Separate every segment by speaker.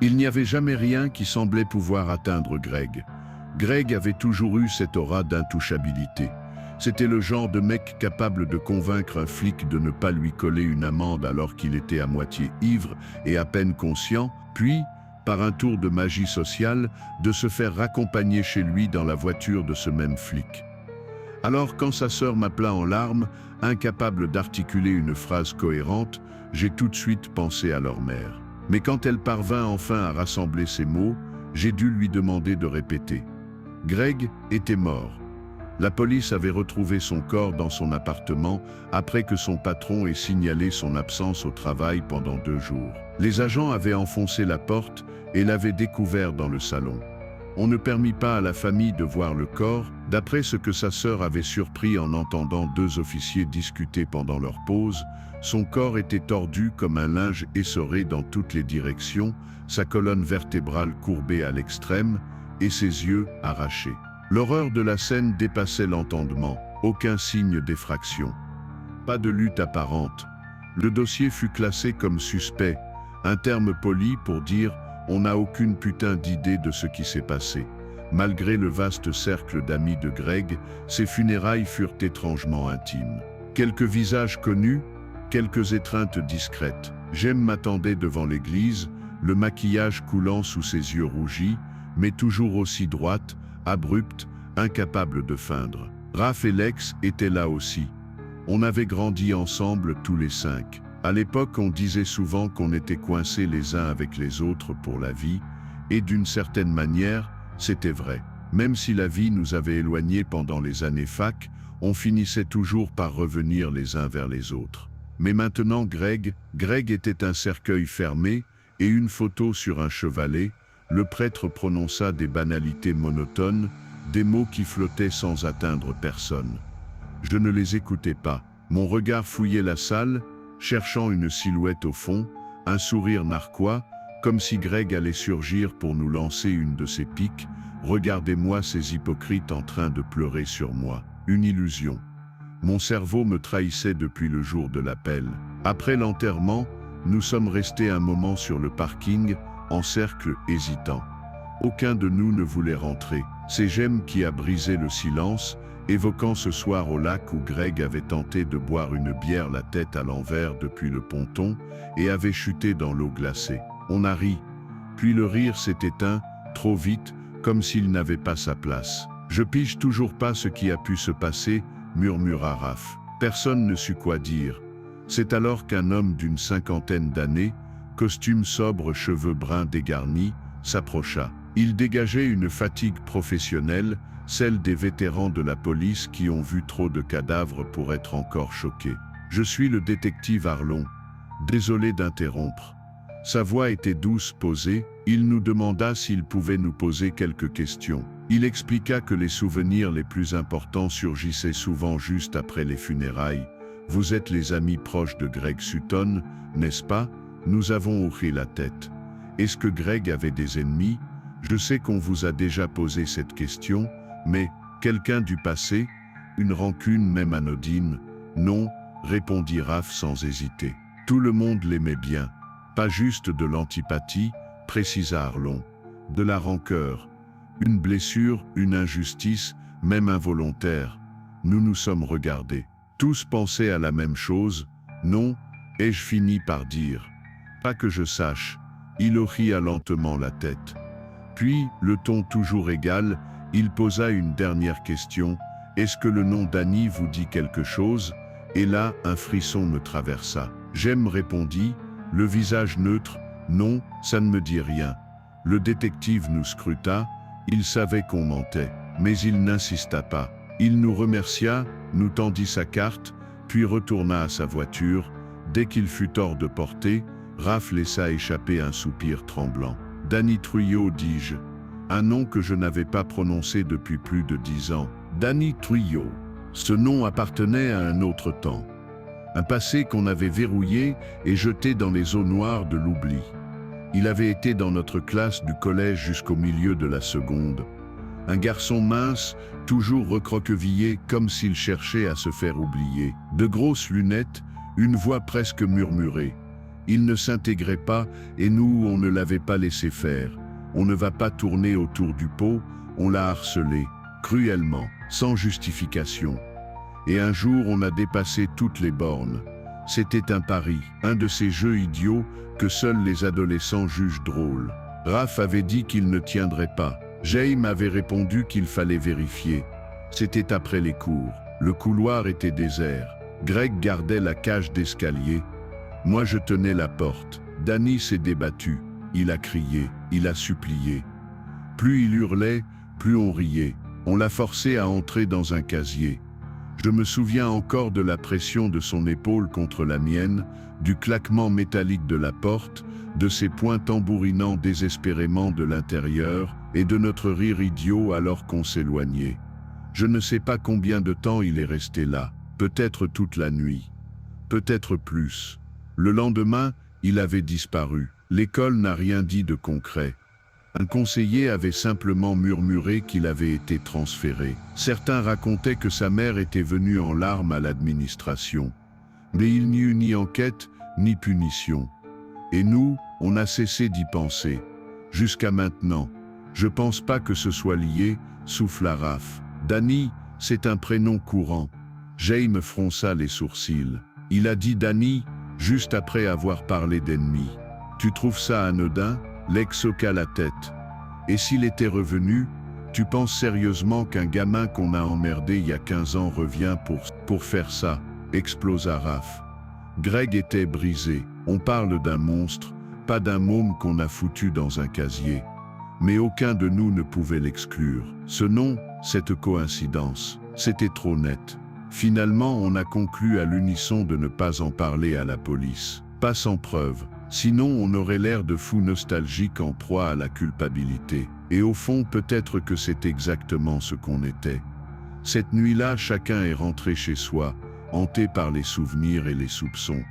Speaker 1: Il n'y avait jamais rien qui semblait pouvoir atteindre Greg. Greg avait toujours eu cette aura d'intouchabilité. C'était le genre de mec capable de convaincre un flic de ne pas lui coller une amende alors qu'il était à moitié ivre et à peine conscient, puis, par un tour de magie sociale, de se faire raccompagner chez lui dans la voiture de ce même flic. Alors quand sa sœur m'appela en larmes, incapable d'articuler une phrase cohérente, j'ai tout de suite pensé à leur mère. Mais quand elle parvint enfin à rassembler ses mots, j'ai dû lui demander de répéter. Greg était mort. La police avait retrouvé son corps dans son appartement après que son patron ait signalé son absence au travail pendant 2 jours. Les agents avaient enfoncé la porte et l'avaient découvert dans le salon. On ne permit pas à la famille de voir le corps, d'après ce que sa sœur avait surpris en entendant 2 officiers discuter pendant leur pause. Son corps était tordu comme un linge essoré dans toutes les directions, sa colonne vertébrale courbée à l'extrême et ses yeux arrachés. L'horreur de la scène dépassait l'entendement, aucun signe d'effraction. Pas de lutte apparente. Le dossier fut classé comme suspect, un terme poli pour dire « on n'a aucune putain d'idée de ce qui s'est passé ». Malgré le vaste cercle d'amis de Greg, ses funérailles furent étrangement intimes. Quelques visages connus, quelques étreintes discrètes. Jem m'attendait devant l'église, le maquillage coulant sous ses yeux rougis, mais toujours aussi droite, abrupte, incapable de feindre. Raph et Lex étaient là aussi. On avait grandi ensemble tous les 5. À l'époque, on disait souvent qu'on était coincés les uns avec les autres pour la vie, et d'une certaine manière, c'était vrai. Même si la vie nous avait éloignés pendant les années fac, on finissait toujours par revenir les uns vers les autres. Mais maintenant Greg était un cercueil fermé et une photo sur un chevalet. Le prêtre prononça des banalités monotones, des mots qui flottaient sans atteindre personne. Je ne les écoutais pas. Mon regard fouillait la salle, cherchant une silhouette au fond, un sourire narquois, comme si Greg allait surgir pour nous lancer une de ses piques. Regardez-moi ces hypocrites en train de pleurer sur moi. Une illusion. Mon cerveau me trahissait depuis le jour de l'appel. Après l'enterrement, nous sommes restés un moment sur le parking, en cercle hésitant. Aucun de nous ne voulait rentrer. C'est Jem qui a brisé le silence, évoquant ce soir au lac où Greg avait tenté de boire une bière la tête à l'envers depuis le ponton et avait chuté dans l'eau glacée. On a ri, puis le rire s'est éteint, trop vite, comme s'il n'avait pas sa place. Je pige toujours pas ce qui a pu se passer, murmura Raph. Personne ne sut quoi dire. C'est alors qu'un homme d'une 50aine d'années, costume sobre, cheveux bruns dégarnis, s'approcha. Il dégageait une fatigue professionnelle, celle des vétérans de la police qui ont vu trop de cadavres pour être encore choqués. Je suis le détective Arlon. Désolé d'interrompre. Sa voix était douce, posée. Il nous demanda s'il pouvait nous poser quelques questions. Il expliqua que les souvenirs les plus importants surgissaient souvent juste après les funérailles. Vous êtes les amis proches de Greg Sutton, n'est-ce pas? Nous avons hoché la tête. Est-ce que Greg avait des ennemis? Je sais qu'on vous a déjà posé cette question, mais quelqu'un du passé? Une rancune même anodine? Non, répondit Raph sans hésiter. Tout le monde l'aimait bien. Pas juste de l'antipathie, précisa Arlon. De la rancœur. Une blessure, une injustice, même involontaire. Nous nous sommes regardés. Tous pensaient à la même chose. Non, ai-je fini par dire. Pas que je sache. Il hocha lentement la tête. Puis, le ton toujours égal, il posa une dernière question. Est-ce que le nom d'Annie vous dit quelque chose? Et là, un frisson me traversa. Jem répondit, le visage neutre, non, ça ne me dit rien. Le détective nous scruta, il savait qu'on mentait, mais il n'insista pas. Il nous remercia, nous tendit sa carte, puis retourna à sa voiture. Dès qu'il fut hors de portée, Raph laissa échapper un soupir tremblant. Danny Trujillo, dis-je. Un nom que je n'avais pas prononcé depuis plus de 10 ans. Danny Trujillo. Ce nom appartenait à un autre temps. Un passé qu'on avait verrouillé et jeté dans les eaux noires de l'oubli. Il avait été dans notre classe du collège jusqu'au milieu de la seconde. Un garçon mince, toujours recroquevillé comme s'il cherchait à se faire oublier. De grosses lunettes, une voix presque murmurée. Il ne s'intégrait pas et nous, on ne l'avait pas laissé faire. On ne va pas tourner autour du pot, on l'a harcelé, cruellement, sans justification. Et un jour, on a dépassé toutes les bornes. C'était un pari, un de ces jeux idiots que seuls les adolescents jugent drôles. Raph avait dit qu'il ne tiendrait pas. Jaime avait répondu qu'il fallait vérifier. C'était après les cours. Le couloir était désert. Greg gardait la cage d'escalier. Moi, je tenais la porte. Danny s'est débattu. Il a crié, il a supplié. Plus il hurlait, plus on riait. On l'a forcé à entrer dans un casier. Je me souviens encore de la pression de son épaule contre la mienne, du claquement métallique de la porte, de ses poings tambourinant désespérément de l'intérieur et de notre rire idiot alors qu'on s'éloignait. Je ne sais pas combien de temps il est resté là, peut-être toute la nuit, peut-être plus. Le lendemain, il avait disparu. L'école n'a rien dit de concret. Un conseiller avait simplement murmuré qu'il avait été transféré. Certains racontaient que sa mère était venue en larmes à l'administration. Mais il n'y eut ni enquête, ni punition. Et nous, on a cessé d'y penser. Jusqu'à maintenant. Je pense pas que ce soit lié, souffla Raph. Danny, c'est un prénom courant. Jaime fronça les sourcils. Il a dit Danny, juste après avoir parlé d'ennemis. Tu trouves ça anodin? Lex hoqua la tête. Et s'il était revenu, tu penses sérieusement qu'un gamin qu'on a emmerdé il y a 15 ans revient pour faire ça? Explosa Raph. Greg était brisé. On parle d'un monstre, pas d'un môme qu'on a foutu dans un casier. Mais aucun de nous ne pouvait l'exclure. Ce nom, cette coïncidence, c'était trop net. Finalement, on a conclu à l'unisson de ne pas en parler à la police. Pas sans preuve. Sinon, on aurait l'air de fous nostalgiques en proie à la culpabilité. Et au fond, peut-être que c'est exactement ce qu'on était. Cette nuit-là, chacun est rentré chez soi, hanté par les souvenirs et les soupçons.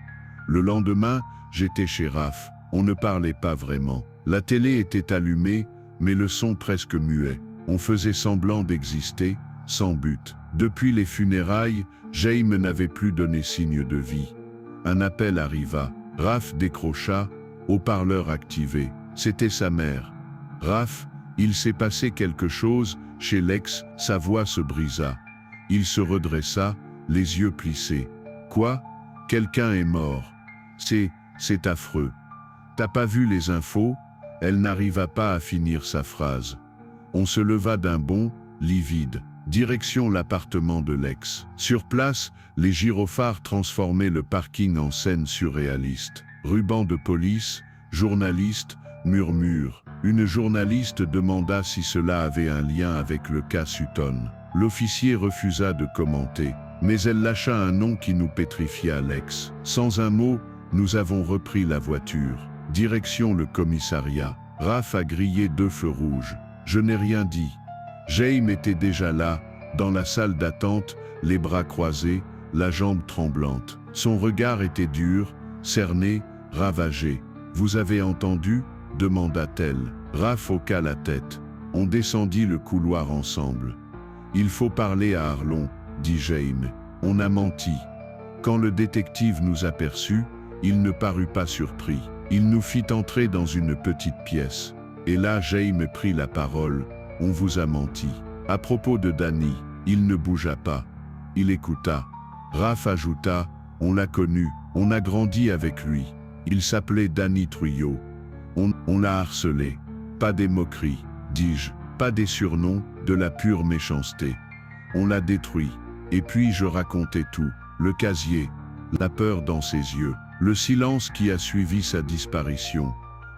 Speaker 1: Le lendemain, j'étais chez Raph. On ne parlait pas vraiment. La télé était allumée, mais le son presque muet. On faisait semblant d'exister, sans but. Depuis les funérailles, Jaime n'avait plus donné signe de vie. Un appel arriva. Raph décrocha, haut-parleur activé. C'était sa mère. Raph, il s'est passé quelque chose, chez Lex, sa voix se brisa. Il se redressa, les yeux plissés. Quoi? Quelqu'un est mort. C'est affreux. T'as pas vu les infos? Elle n'arriva pas à finir sa phrase. On se leva d'un bond, livide. Direction l'appartement de Lex. Sur place, les gyrophares transformaient le parking en scène surréaliste. Ruban de police, journaliste, murmure. Une journaliste demanda si cela avait un lien avec le cas Sutton. L'officier refusa de commenter, mais elle lâcha un nom qui nous pétrifia Lex. Sans un mot, nous avons repris la voiture. Direction le commissariat. Raph a grillé 2 feux rouges. Je n'ai rien dit. Jaime était déjà là, dans la salle d'attente, les bras croisés, la jambe tremblante. Son regard était dur, cerné, ravagé. « Vous avez entendu ?» demanda-t-elle. Raph hoqua la tête. On descendit le couloir ensemble. « Il faut parler à Arlon » dit Jaime. On a menti. Quand le détective nous aperçut, il ne parut pas surpris. Il nous fit entrer dans une petite pièce. Et là, Jaime prit la parole. On vous a menti. À propos de Danny, il ne bougea pas. Il écouta. Raph ajouta, on l'a connu, on a grandi avec lui. Il s'appelait Danny Trujillo. On l'a harcelé. Pas des moqueries, dis-je, pas des surnoms, de la pure méchanceté. On l'a détruit. Et puis je racontais tout. Le casier, la peur dans ses yeux, le silence qui a suivi sa disparition.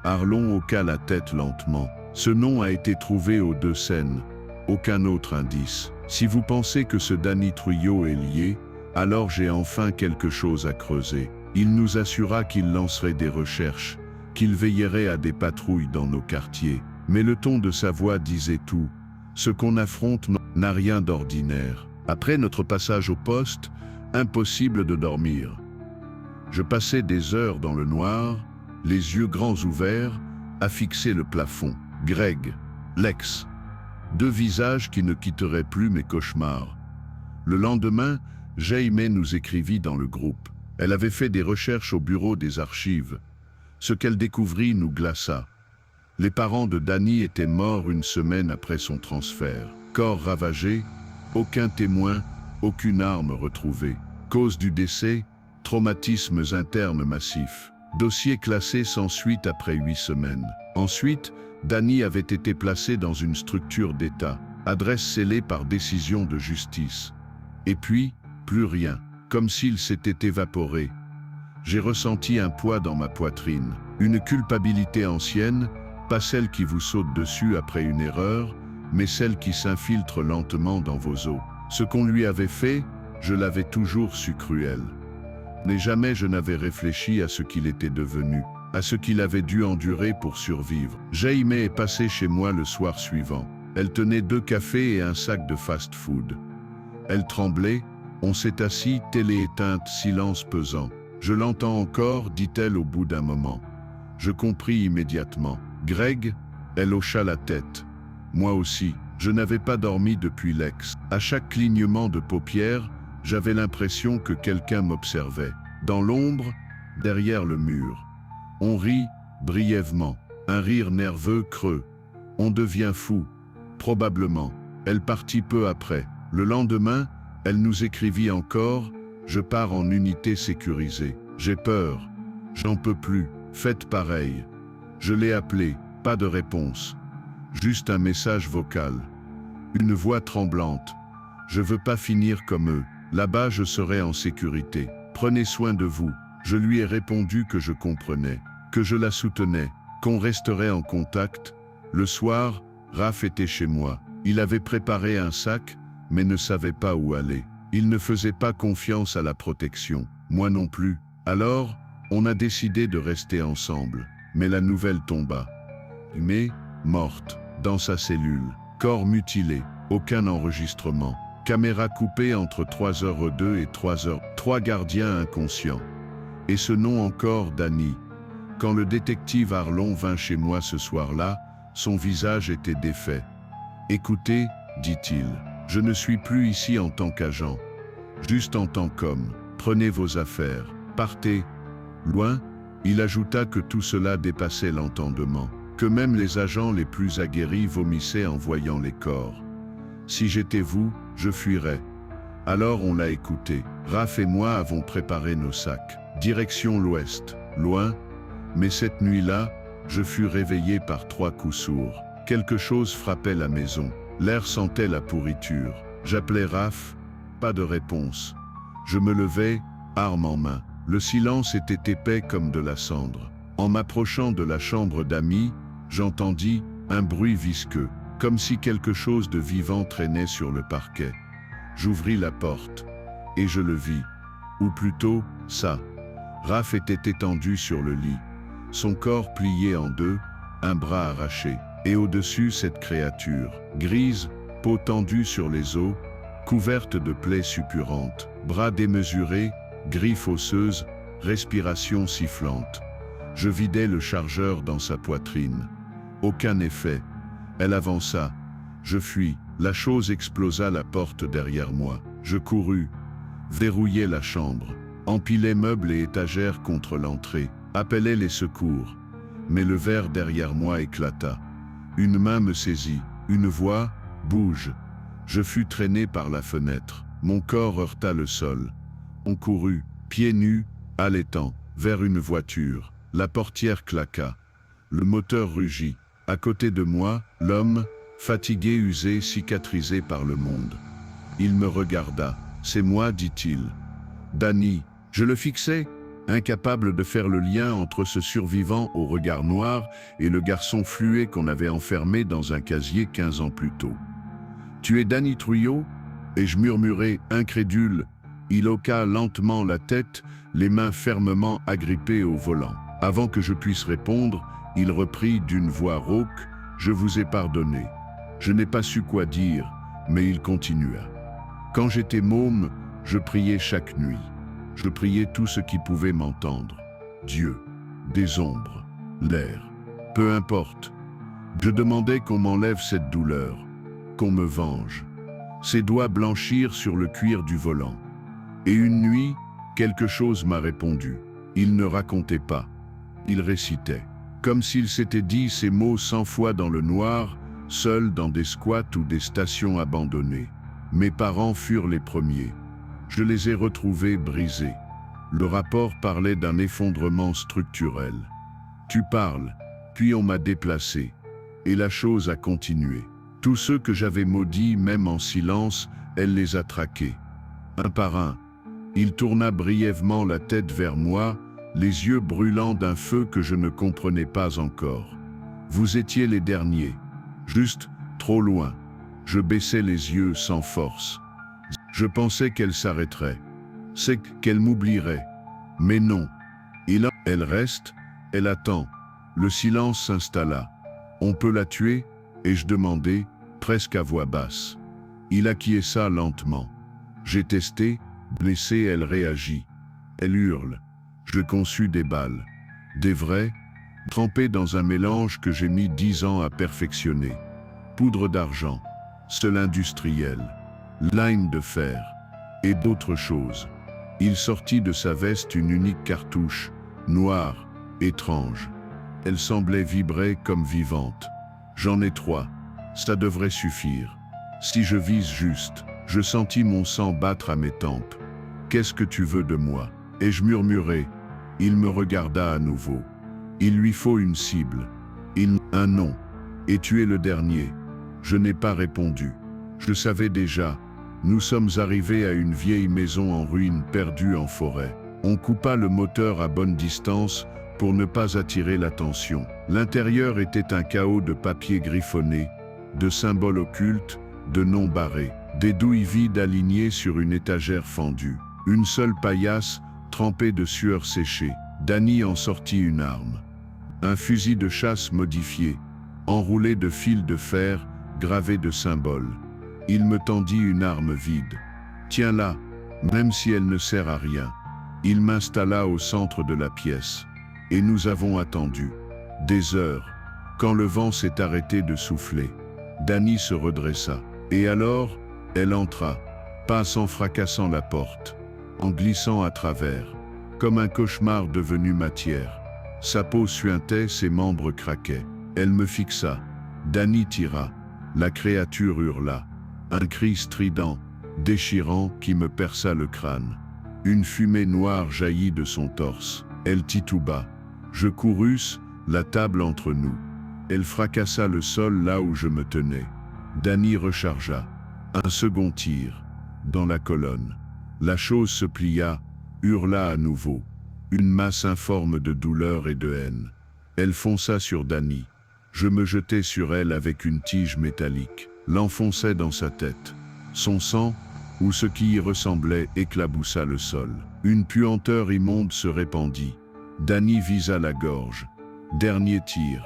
Speaker 1: Arlon hoqua la tête lentement. Ce nom a été trouvé aux 2 scènes. Aucun autre indice. Si vous pensez que ce Danny Trujillo est lié, alors j'ai enfin quelque chose à creuser. Il nous assura qu'il lancerait des recherches, qu'il veillerait à des patrouilles dans nos quartiers. Mais le ton de sa voix disait tout. Ce qu'on affronte n'a rien d'ordinaire. Après notre passage au poste, impossible de dormir. Je passais des heures dans le noir, les yeux grands ouverts, à fixer le plafond. Greg, Lex. 2 visages qui ne quitteraient plus mes cauchemars. Le lendemain, Jaime nous écrivit dans le groupe. Elle avait fait des recherches au bureau des archives. Ce qu'elle découvrit nous glaça. Les parents de Danny étaient morts une semaine après son transfert. Corps ravagé, aucun témoin, aucune arme retrouvée. Cause du décès, traumatismes internes massifs. Dossier classé sans suite après 8 semaines. Ensuite, Danny avait été placé dans une structure d'État. Adresse scellée par décision de justice. Et puis, plus rien, comme s'il s'était évaporé. J'ai ressenti un poids dans ma poitrine, une culpabilité ancienne, pas celle qui vous saute dessus après une erreur, mais celle qui s'infiltre lentement dans vos os. Ce qu'on lui avait fait, je l'avais toujours su cruel. Mais jamais je n'avais réfléchi à ce qu'il était devenu, à ce qu'il avait dû endurer pour survivre. Jaime est passée chez moi le soir suivant. Elle tenait 2 cafés et un sac de fast-food. Elle tremblait, on s'est assis, télé éteinte, silence pesant. Je l'entends encore, dit-elle au bout d'un moment. Je compris immédiatement. Greg, elle hocha la tête. Moi aussi, je n'avais pas dormi depuis l'ex. À chaque clignement de paupières, j'avais l'impression que quelqu'un m'observait. Dans l'ombre, derrière le mur. On rit, brièvement. Un rire nerveux, creux. On devient fou. Probablement. Elle partit peu après. Le lendemain, elle nous écrivit encore. Je pars en unité sécurisée. J'ai peur. J'en peux plus. Faites pareil. Je l'ai appelé. Pas de réponse. Juste un message vocal. Une voix tremblante. Je veux pas finir comme eux. Là-bas, je serai en sécurité. Prenez soin de vous. Je lui ai répondu que je comprenais, que je la soutenais, qu'on resterait en contact. Le soir, Raph était chez moi. Il avait préparé un sac, mais ne savait pas où aller. Il ne faisait pas confiance à la protection. Moi non plus. Alors, on a décidé de rester ensemble. Mais la nouvelle tomba. Mais, morte, dans sa cellule. Corps mutilé. Aucun enregistrement. Caméra coupée entre 3h02 et 3h. 3 gardiens inconscients. Et ce nom encore, Danny. Quand le détective Arlon vint chez moi ce soir-là, son visage était défait. Écoutez, dit-il, je ne suis plus ici en tant qu'agent. Juste en tant qu'homme. Prenez vos affaires. Partez. Loin, il ajouta que tout cela dépassait l'entendement. Que même les agents les plus aguerris vomissaient en voyant les corps. Si j'étais vous, je fuirais. Alors on l'a écouté. Raph et moi avons préparé nos sacs. Direction l'ouest, loin. Mais cette nuit-là, je fus réveillé par 3 coups sourds. Quelque chose frappait la maison. L'air sentait la pourriture. J'appelais Raph, pas de réponse. Je me levai, arme en main. Le silence était épais comme de la cendre. En m'approchant de la chambre d'amis, j'entendis un bruit visqueux, comme si quelque chose de vivant traînait sur le parquet. J'ouvris la porte, et je le vis. Ou plutôt, ça. Raph était étendu sur le lit, son corps plié en 2, un bras arraché, et au-dessus cette créature, grise, peau tendue sur les os, couverte de plaies suppurantes, bras démesurés, griffes osseuses, respiration sifflante. Je vidai le chargeur dans sa poitrine. Aucun effet. Elle avança. Je fuis. La chose explosa la porte derrière moi. Je courus. Verrouillai la chambre. Empilai meubles et étagères contre l'entrée. Appelai les secours. Mais le verre derrière moi éclata. Une main me saisit. Une voix, bouge. Je fus traîné par la fenêtre. Mon corps heurta le sol. On courut, pieds nus, haletant, vers une voiture. La portière claqua. Le moteur rugit. À côté de moi, l'homme, fatigué, usé, cicatrisé par le monde. Il me regarda. C'est moi, dit-il. Danny. Je le fixais, incapable de faire le lien entre ce survivant au regard noir et le garçon fluet qu'on avait enfermé dans un casier 15 ans plus tôt. Tu es Danny Trujillo ? Et je murmurai, incrédule. Il hoqua lentement la tête, les mains fermement agrippées au volant. Avant que je puisse répondre, il reprit d'une voix rauque, « Je vous ai pardonné. » Je n'ai pas su quoi dire, mais il continua. Quand j'étais môme, je priais chaque nuit. Je priais tout ce qui pouvait m'entendre. Dieu, des ombres, l'air, peu importe. Je demandais qu'on m'enlève cette douleur, qu'on me venge. Ses doigts blanchirent sur le cuir du volant. Et une nuit, Quelque chose m'a répondu. Il ne racontait pas. Il récitait. Comme s'il s'était dit ces mots 100 fois dans le noir, seul dans des squats ou des stations abandonnées. Mes parents furent les premiers. Je les ai retrouvés brisés. Le rapport parlait d'un effondrement structurel. Tu parles, puis on m'a déplacé. Et la chose a continué. Tous ceux que j'avais maudits, même en silence, elle les a traqués. Un par un. Il tourna brièvement la tête vers moi, les yeux brûlants d'un feu que je ne comprenais pas encore. Vous étiez les derniers. Juste, trop loin. Je baissais les yeux sans force. Je pensais qu'elle s'arrêterait. C'est qu'elle m'oublierait. Mais non. Elle reste, elle attend. Le silence s'installa. On peut la tuer? Ai-je demandé, presque à voix basse. Il acquiesça lentement. J'ai testé, blessé, elle réagit. Elle hurle. Je conçus des balles. Des vraies, trempées dans un mélange que j'ai mis 10 ans à perfectionner. Poudre d'argent, seul industriel, lime de fer, et d'autres choses. Il sortit de sa veste une unique cartouche, noire, étrange. Elle semblait vibrer comme vivante. J'en ai 3. Ça devrait suffire. Si je vise juste, je sentis mon sang battre à mes tempes. Qu'est-ce que tu veux de moi? Ai-je murmuré? Il me regarda à nouveau. Il lui faut une cible. Un nom. Et tu es le dernier. Je n'ai pas répondu. Je savais déjà. Nous sommes arrivés à une vieille maison en ruine perdue en forêt. On coupa le moteur à bonne distance pour ne pas attirer l'attention. L'intérieur était un chaos de papiers griffonnés, de symboles occultes, de noms barrés, des douilles vides alignées sur une étagère fendue. Une seule paillasse, trempée de sueur séchée. Danny en sortit une arme. Un fusil de chasse modifié, enroulé de fils de fer, gravé de symboles. Il me tendit une arme vide. Tiens-la, même si elle ne sert à rien. Il m'installa au centre de la pièce. Et nous avons attendu. Des heures. Quand le vent s'est arrêté de souffler, Danny se redressa. Et alors, elle entra, pas en fracassant la porte, en glissant à travers, comme un cauchemar devenu matière. Sa peau suintait, ses membres craquaient. Elle me fixa. Danny tira. La créature hurla. Un cri strident, déchirant, qui me perça le crâne. Une fumée noire jaillit de son torse. Elle titouba. Je courus, la table entre nous. Elle fracassa le sol là où je me tenais. Danny rechargea. Un second tir. Dans la colonne. La chose se plia, hurla à nouveau. Une masse informe de douleur et de haine. Elle fonça sur Danny. Je me jetai sur elle avec une tige métallique. L'enfonçai dans sa tête. Son sang, ou ce qui y ressemblait, éclaboussa le sol. Une puanteur immonde se répandit. Danny visa la gorge. Dernier tir.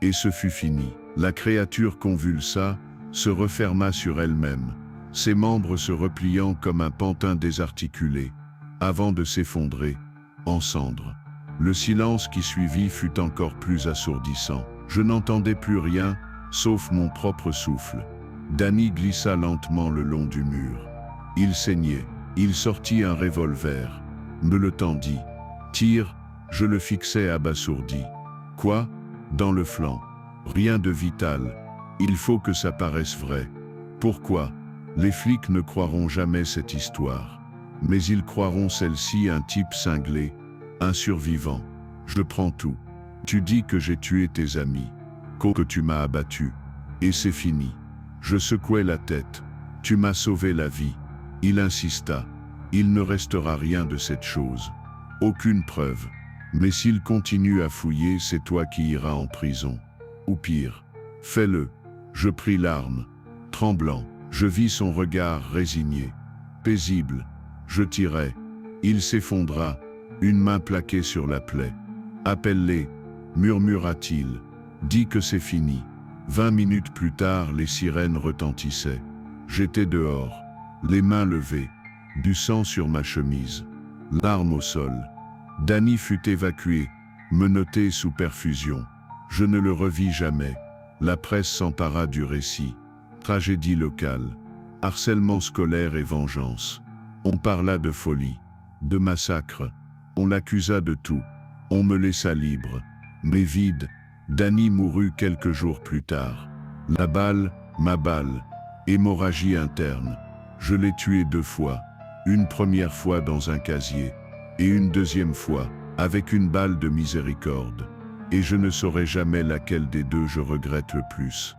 Speaker 1: Et ce fut fini. La créature convulsa, se referma sur elle-même, ses membres se repliant comme un pantin désarticulé, avant de s'effondrer, en cendres. Le silence qui suivit fut encore plus assourdissant. Je n'entendais plus rien, sauf mon propre souffle. Danny glissa lentement le long du mur. Il saignait. Il sortit un revolver, me le tendit. Tire, je le fixai abasourdi. Quoi? Dans le flanc. Rien de vital. Il faut que ça paraisse vrai. Pourquoi? Les flics ne croiront jamais cette histoire. Mais ils croiront celle-ci, un type cinglé, un survivant. Je prends tout. Tu dis que j'ai tué tes amis, que tu m'as abattu. Et c'est fini. Je secouai la tête. Tu m'as sauvé la vie. Il insista. Il ne restera rien de cette chose. Aucune preuve. Mais s'il continue à fouiller, c'est toi qui iras en prison. Ou pire. Fais-le. Je pris l'arme. Tremblant, je vis son regard résigné. Paisible. Je tirai. Il s'effondra, une main plaquée sur la plaie. Appelle-les, murmura-t-il. Dis que c'est fini. 20 minutes plus tard, les sirènes retentissaient. J'étais dehors, les mains levées, du sang sur ma chemise, l'arme au sol. Danny fut évacué, menotté sous perfusion. Je ne le revis jamais. La presse s'empara du récit. Tragédie locale, harcèlement scolaire et vengeance. On parla de folie. de massacre. On l'accusa de tout. On me laissa libre. Mais vide. Danny mourut quelques jours plus tard. La balle, ma balle. Hémorragie interne. Je l'ai tué 2 fois. Une première fois dans un casier. Et une deuxième fois, avec une balle de miséricorde. Et je ne saurai jamais laquelle des deux je regrette le plus.